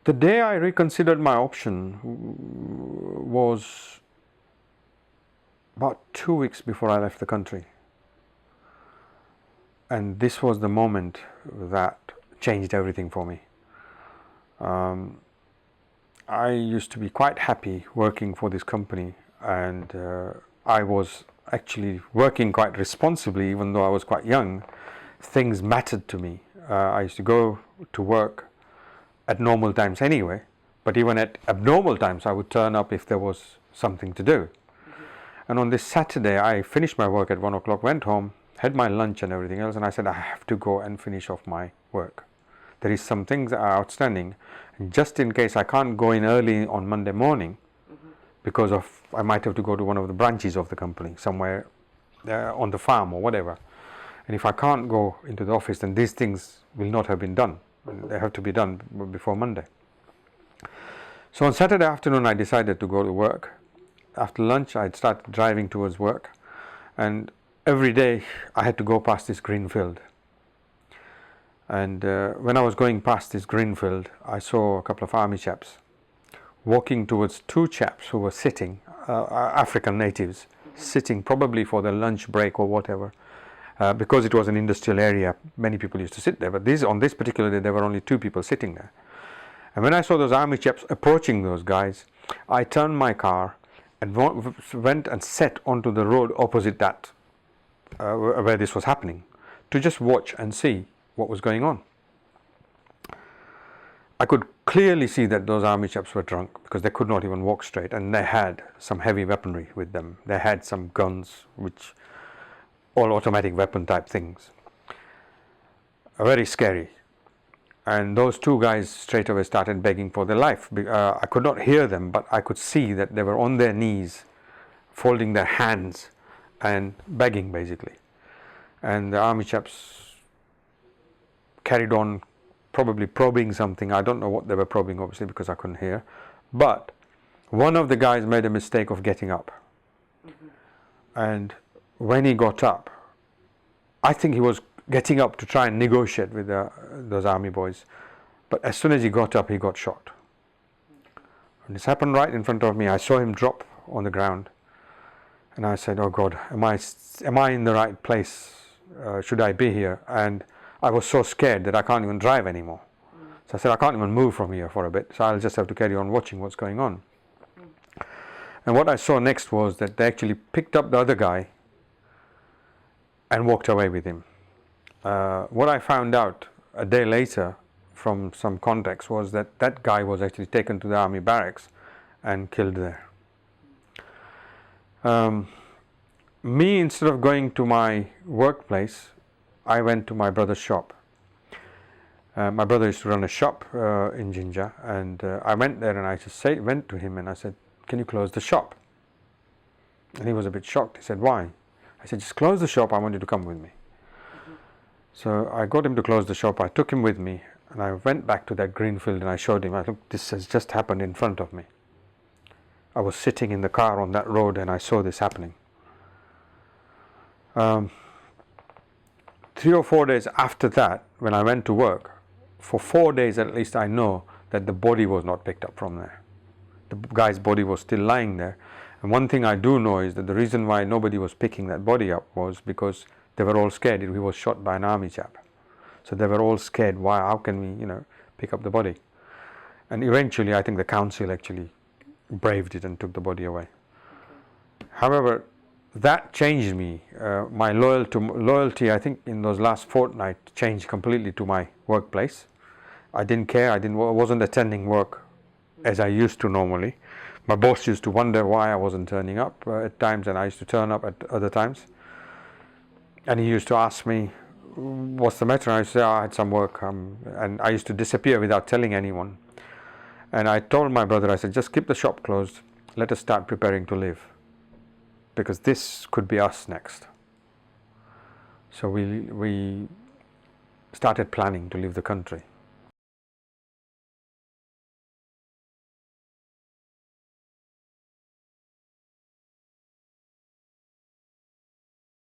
The day I reconsidered my option was about 2 weeks before I left the country. And this was the moment that changed everything for me. I used to be quite happy working for this company, and I was actually working quite responsibly, even though I was quite young. Things mattered to me. I used to go to work at normal times anyway, but even at abnormal times I would turn up if there was something to do. And on this Saturday I finished my work at 1 o'clock, went home, had my lunch and everything else, and I said I have to go and finish off my work. There is some things that are outstanding, and just in case I can't go in early on Monday morning because of I might have to go to one of the branches of the company somewhere on the farm or whatever, and if I can't go into the office, then these things will not have been done. They have to be done before Monday. So on Saturday afternoon I decided to go to work. After lunch I started driving towards work, and every day I had to go past this green field. And when I was going past this green field, I saw a couple of army chaps walking towards two chaps who were sitting, African natives, sitting probably for their lunch break or whatever. Because it was an industrial area, many people used to sit there, but on this particular day there were only two people sitting there. And when I saw those army chaps approaching those guys, I turned my car and went and sat onto the road opposite that where this was happening, to just watch and see what was going on. I could clearly see that those army chaps were drunk, because they could not even walk straight, and they had some heavy weaponry with them. They had some guns, which all automatic weapon type things, very scary. And those two guys straight away started begging for their life. I could not hear them, but I could see that they were on their knees, folding their hands and begging basically. And the army chaps carried on, probably probing something. I don't know what they were probing, obviously, because I couldn't hear. But one of the guys made a mistake of getting up. And when he got up, I think he was getting up to try and negotiate with those army boys, but as soon as he got up, he got shot. And this happened right in front of me. I saw him drop on the ground, and I said, "Oh God, am I in the right place? Should I be here?" And I was so scared that I can't even drive anymore. So I said, "I can't even move from here for a bit, so I'll just have to carry on watching what's going on." And what I saw next was that they actually picked up the other guy and walked away with him. What I found out a day later from some contacts was that that guy was actually taken to the army barracks and killed there. Me, instead of going to my workplace, I went to my brother's shop. My brother used to run a shop in Jinja, and I went there and I just went to him and I said, "Can you close the shop?" And he was a bit shocked. He said, "Why?" I said, "Just close the shop, I want you to come with me." So I got him to close the shop. I took him with me, and I went back to that green field and I showed him, "Look, this has just happened in front of me. I was sitting in the car on that road and I saw this happening." 3 or 4 days after that, when I went to work, for 4 days at least, I know that the body was not picked up from there. The guy's body was still lying there. And one thing I do know is that the reason why nobody was picking that body up was because they were all scared. He was shot by an army chap. So they were all scared. Why? How can we, pick up the body? And eventually, I think the council actually braved it and took the body away. However, that changed me. My loyalty, I think, in those last fortnight changed completely to my workplace. I didn't care. I wasn't attending work as I used to normally. My boss used to wonder why I wasn't turning up at times, and I used to turn up at other times. And he used to ask me, "What's the matter?" And I used to say, "I had some work." And I used to disappear without telling anyone. And I told my brother, I said, "Just keep the shop closed. Let us start preparing to leave, because this could be us next." So we started planning to leave the country.